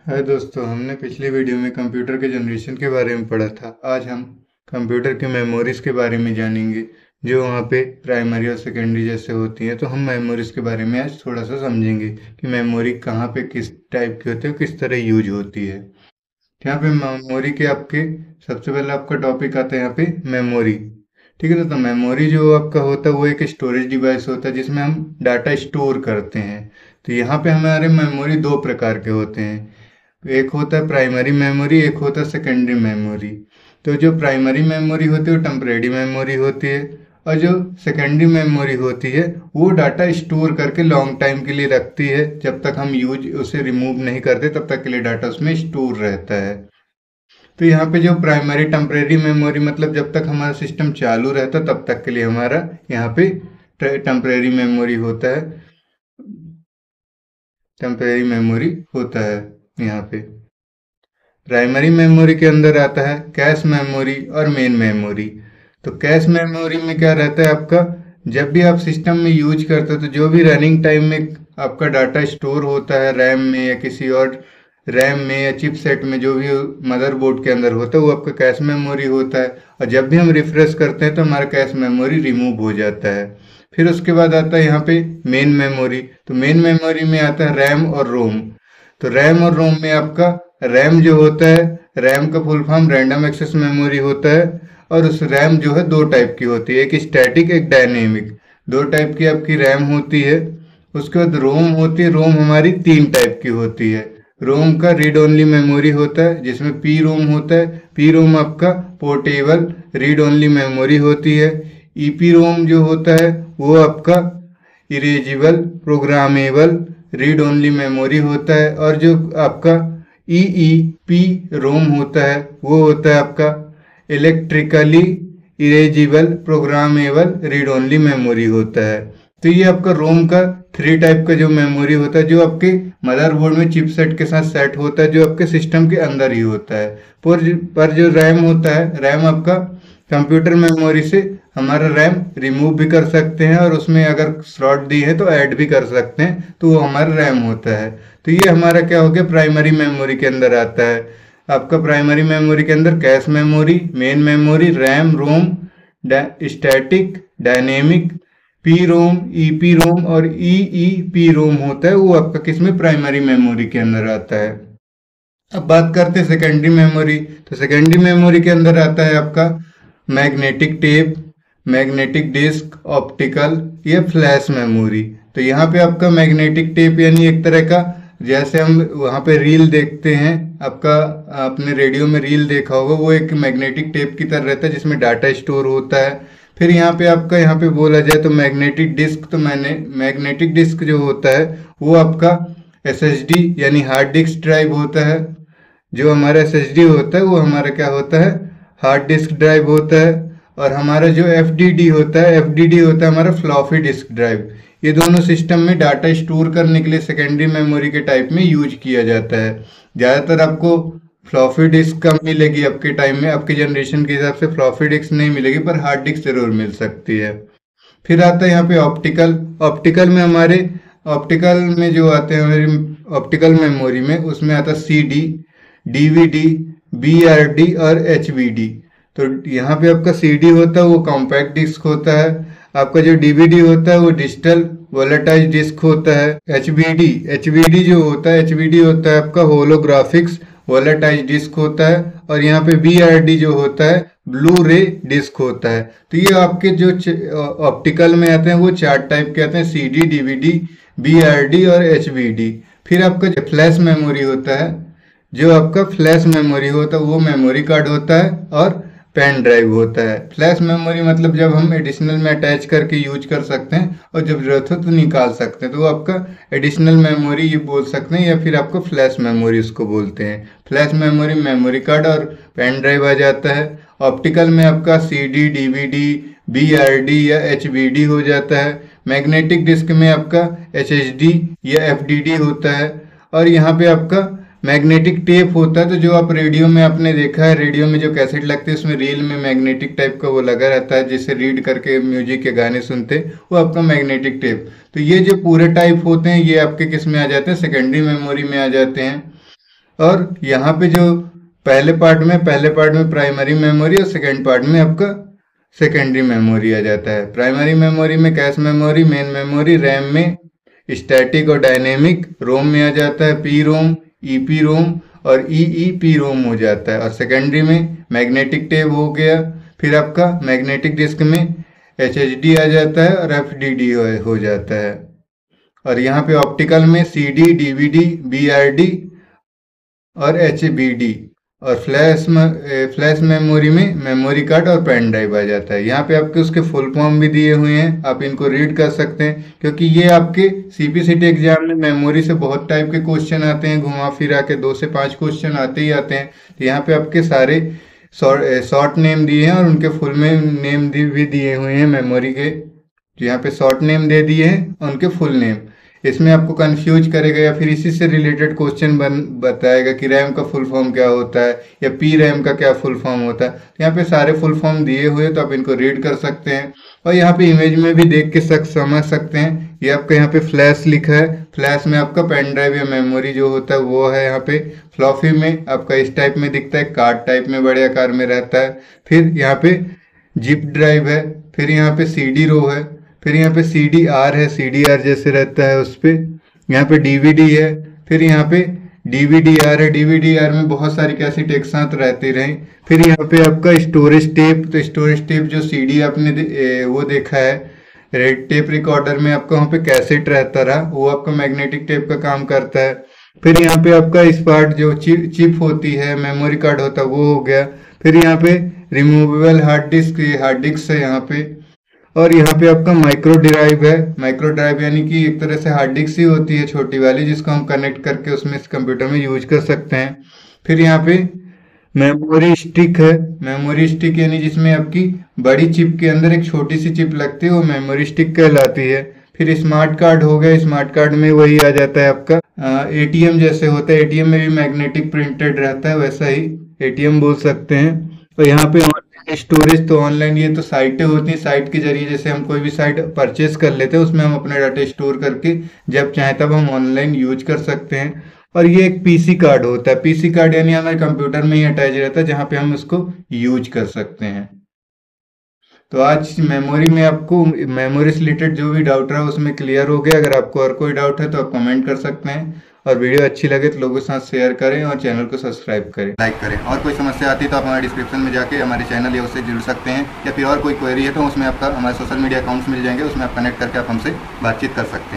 हाय दोस्तों, हमने पिछली वीडियो में कंप्यूटर के जनरेशन के बारे में पढ़ा था। आज हम कंप्यूटर की मेमोरीज के बारे में जानेंगे, जो वहाँ पे प्राइमरी और सेकेंडरी जैसे होती हैं। तो हम मेमोरीज के बारे में आज थोड़ा सा समझेंगे कि मेमोरी कहाँ पे किस टाइप की होती है, किस तरह यूज होती है। यहाँ पे मेमोरी के आपके सबसे पहले आपका टॉपिक आता है यहाँ पे मेमोरी। ठीक है, तो मेमोरी जो आपका होता है वो एक स्टोरेज डिवाइस होता है जिसमें हम डाटा स्टोर करते हैं। तो यहाँ पे हमारे मेमोरी दो प्रकार के होते हैं, एक होता है प्राइमरी मेमोरी, एक होता है सेकेंडरी मेमोरी। तो जो प्राइमरी मेमोरी होती है वो टेम्परेरी मेमोरी होती है, और जो सेकेंडरी मेमोरी होती है वो डाटा स्टोर करके लॉन्ग टाइम के लिए रखती है। जब तक हम यूज उसे रिमूव नहीं करते तब तक के लिए डाटा उसमें स्टोर रहता है। तो यहाँ पे जो प्राइमरी टेम्परेरी मेमोरी मतलब जब तक हमारा सिस्टम चालू रहता है तब तक के लिए हमारा यहाँ पे टेम्परेरी मेमोरी होता है, टेम्परेरी मेमोरी होता है। यहाँ पे प्राइमरी मेमोरी के अंदर आता है कैश मेमोरी और मेन मेमोरी। तो कैश मेमोरी में क्या रहता है आपका, जब भी आप सिस्टम में यूज करते हो तो जो भी रनिंग टाइम में आपका डाटा स्टोर होता है रैम में या किसी और रैम में या चिपसेट में, जो भी मदरबोर्ड के अंदर होता है वो आपका कैश मेमोरी होता है। और जब भी हम रिफ्रेश करते हैं तो हमारा कैश मेमोरी रिमूव हो जाता है। फिर उसके बाद आता है यहाँ पे मेन मेमोरी। तो मेन मेमोरी में आता है रैम और रोम। तो रैम और रोम में आपका रैम जो होता है, रैम का full form random access memory होता है। और उस रैम जो है दो टाइप की होती है, एक स्टैटिक एक डायनेमिक। दो टाइप की आपकी रैम होती है। उसके बाद रोम होती है, रोम हमारी तीन टाइप की होती है। रोम का रीड ओनली मेमोरी होता है जिसमें पी रोम होता है। पी रोम आपका पोर्टेबल रीड ओनली मेमोरी होती है। ईपी रोम जो होता है वो आपका erasable programmable read only memory होता है। और जो आपका ईईपी रोम होता है वो होता है आपका electrically erasable programmable read only memory होता है। तो ये आपका रोम का थ्री टाइप का जो मेमोरी होता है, जो आपके मदरबोर्ड में चिपसेट के साथ सेट होता है, जो आपके सिस्टम के अंदर ही होता है। पर जो रैम होता है, रैम आपका कंप्यूटर मेमोरी से हमारा रैम रिमूव भी कर सकते हैं, और उसमें अगर स्लॉट दी है तो ऐड भी कर सकते हैं, तो वो हमारा रैम होता है। तो ये हमारा क्या हो गया, प्राइमरी मेमोरी के अंदर आता है। आपका प्राइमरी मेमोरी के अंदर cache memory, main memory, RAM, ROM, static, dynamic, P ROM, EP ROM और ईईपी रोम होता है। वो आपका किसमें, प्राइमरी मेमोरी के अंदर आता है। अब बात करते हैं सेकेंडरी मेमोरी। तो सेकेंडरी मेमोरी के अंदर आता है आपका magnetic tape, magnetic disk, optical या फ्लैश मेमोरी। तो यहाँ पे आपका मैग्नेटिक टेप यानी एक तरह का, जैसे हम वहाँ पे रील देखते हैं, आपका आपने रेडियो में रील देखा होगा, वो एक मैग्नेटिक टेप की तरह रहता है जिसमें डाटा स्टोर होता है। फिर यहाँ पे आपका, यहाँ पे बोला जाए तो मैग्नेटिक डिस्क, तो मैग्नेटिक डिस्क जो होता है वो आपका एसएसडी यानी हार्ड डिस्क ड्राइव होता है। जो हमारा एसएसडी होता है वो हमारा क्या होता है, हार्ड डिस्क ड्राइव होता है। और हमारा जो एफडीडी होता है, एफडीडी होता है हमारा फ्लॉपी डिस्क ड्राइव। ये दोनों सिस्टम में डाटा स्टोर करने के लिए सेकेंडरी मेमोरी के टाइप में यूज किया जाता है। ज़्यादातर आपको फ्लॉपी डिस्क कम मिलेगी आपके टाइम में, आपके जनरेशन के हिसाब से फ्लॉपी डिस्क नहीं मिलेगी, पर हार्ड डिस्क जरूर मिल सकती है। फिर आता है यहाँ पे ऑप्टिकल। ऑप्टिकल में हमारे, ऑप्टिकल में जो आते हैं हमारी ऑप्टिकल मेमोरी में, उसमें आता है सीडी, डीवीडी, बीआरडी और एचवीडी। तो यहाँ पे आपका सीडी होता है वो कॉम्पैक्ट डिस्क होता है। आपका जो डीवीडी होता है वो डिजिटल वोलेटाइज डिस्क होता है। एचवीडी जो होता है, एचवीडी होता है आपका होलोग्राफिक्स वोलेटाइज डिस्क होता है। और यहाँ पे बीआरडी जो होता है ब्लू रे डिस्क होता है। तो ये आपके जो ऑप्टिकल में आते हैं वो चार टाइप के आते हैं, सीडी, डीवीडी, बीआरडी और एचवीडी। फिर आपका जो फ्लैश मेमोरी होता है, जो आपका फ्लैश मेमोरी होता है वो मेमोरी कार्ड होता है और पेन ड्राइव होता है। फ्लैश मेमोरी मतलब जब हम एडिशनल में अटैच करके यूज कर सकते हैं और जब जरूरत हो तो निकाल सकते हैं, तो वो आपका एडिशनल मेमोरी ये बोल सकते हैं, या फिर आपको फ्लैश मेमोरी उसको बोलते हैं। फ्लैश मेमोरी मेमोरी कार्ड और पेन ड्राइव आ जाता है। ऑप्टिकल में आपका सीडी, डीवीडी, बीआरडी या एचवीडी हो जाता है। मैग्नेटिक डिस्क में आपका एचएचडी या एफडीडी होता है। और यहाँ पे आपका मैग्नेटिक टेप होता है। तो जो आप रेडियो में आपने देखा है, रेडियो में जो कैसेट लगते हैं उसमें रील में मैग्नेटिक टाइप का वो लगा रहता है, जिससे रीड करके म्यूजिक के गाने सुनते हैं, वो आपका मैग्नेटिक टेप। तो ये जो पूरे टाइप होते हैं ये आपके किस में आ जाते हैं, सेकेंडरी मेमोरी में आ जाते हैं। और यहाँ पे जो पहले पार्ट में प्राइमरी मेमोरी और सेकेंड पार्ट में आपका सेकेंडरी मेमोरी आ जाता है। प्राइमरी मेमोरी में cash memory, main memory, RAM में स्टैटिक और डायनेमिक, रोम में आ जाता है पी रोम, ईपी रोम और ईईपी रोम हो जाता है। और सेकेंडरी में मैग्नेटिक टेप हो गया, फिर आपका मैग्नेटिक डिस्क में एचएचडी आ जाता है और एफडीडी हो जाता है। और यहाँ पे ऑप्टिकल में सीडी, डीवीडी, बीआरडी और एचबीडी। और फ्लैश मेमोरी में मेमोरी कार्ड और पेन ड्राइव आ जाता है। यहाँ पे आपके उसके फुल फॉर्म भी दिए हुए हैं, आप इनको रीड कर सकते हैं, क्योंकि ये आपके सीपीसीटी एग्जाम में मेमोरी से बहुत टाइप के क्वेश्चन आते हैं, घुमा फिरा के 2 से 5 क्वेश्चन आते ही आते हैं। तो यहाँ पे आपके सारे शॉर्ट नेम दिए हैं और उनके फुल में नेम भी दिए हुए हैं मेमोरी के। तो यहाँ पे शॉर्ट नेम दे दिए हैं और उनके फुल नेम। इसमें आपको कंफ्यूज करेगा या फिर इसी से रिलेटेड क्वेश्चन बताएगा कि रैम का फुल फॉर्म क्या होता है या पी रैम का क्या फुल फॉर्म होता है। यहाँ पे सारे फुल फॉर्म दिए हुए, तो आप इनको रीड कर सकते हैं। और यहाँ पे इमेज में भी देख के समझ सकते हैं। ये आपका यहाँ पे फ्लैश लिखा है, फ्लैश में आपका पेन ड्राइव या मेमोरी जो होता है वो है। यहाँ पे फ्लॉफी में आपका इस टाइप में दिखता है, कार्ड टाइप में बड़े आकार में रहता है। फिर यहाँ पे जिप ड्राइव है, फिर यहाँ पे सीडी रो है, फिर यहाँ पे CDR है, CDR जैसे रहता है उस पे। यहाँ पे DVD है, फिर यहाँ पे DVD-R है, DVD-R में बहुत सारी कैसेट एक साथ रहती रही। फिर यहाँ पे आपका स्टोरेज टेप, तो स्टोरेज टेप जो CD आपने वो देखा है रेड टेप रिकॉर्डर में, आपका वहाँ पे कैसेट रहता रहा, वो आपका मैग्नेटिक टेप का काम करता है। फिर यहाँ पे आपका इस पार्ट जो चिप होती है, मेमोरी कार्ड होता है, वो हो गया। फिर यहाँ पे रिमूवेबल हार्ड डिस्क है यहाँ पे। और यहाँ पे आपका माइक्रो ड्राइव है, माइक्रो ड्राइव यानी कि एक तरह से हार्ड डिस्क ही होती है छोटी वाली, जिसको हम कनेक्ट करके उसमें इस कंप्यूटर में यूज कर सकते हैं। फिर यहाँ पे मेमोरी स्टिक है, मेमोरी स्टिक यानी जिसमें आपकी बड़ी चिप के अंदर एक छोटी सी चिप लगती है, वो मेमोरी स्टिक कहलाती है। फिर स्मार्ट कार्ड हो गया, स्मार्ट कार्ड में वही आ जाता है आपका ATM जैसे होता है, ATM में भी मैग्नेटिक प्रिंटेड रहता है, वैसा ही ATM बोल सकते हैं। तो यहाँ पे स्टोरेज, तो ऑनलाइन ये तो साइटें होती हैं, साइट के जरिए जैसे हम कोई भी साइट परचेस कर लेते हैं, उसमें हम अपने डाटा स्टोर करके जब चाहे तब हम ऑनलाइन यूज कर सकते हैं। और ये एक पीसी कार्ड होता है, पीसी कार्ड यानी हमारे कंप्यूटर में ही अटैच रहता है, जहाँ पे हम उसको यूज कर सकते हैं। तो आज मेमोरी में आपको मेमोरी से रिलेटेड जो भी डाउट रहा उसमें क्लियर हो गया। अगर आपको और कोई डाउट है तो आप कमेंट कर सकते हैं, और वीडियो अच्छी लगे तो लोगों के साथ शेयर करें और चैनल को सब्सक्राइब करें, लाइक करें। और कोई समस्या आती है तो आप हमारे डिस्क्रिप्शन में जाके हमारे चैनल या उससे जुड़ सकते हैं, या फिर और कोई क्वेरी है तो उसमें आपका हमारे सोशल मीडिया अकाउंट्स मिल जाएंगे, उसमें आप कनेक्ट करके आप हमसे बातचीत कर सकते हैं।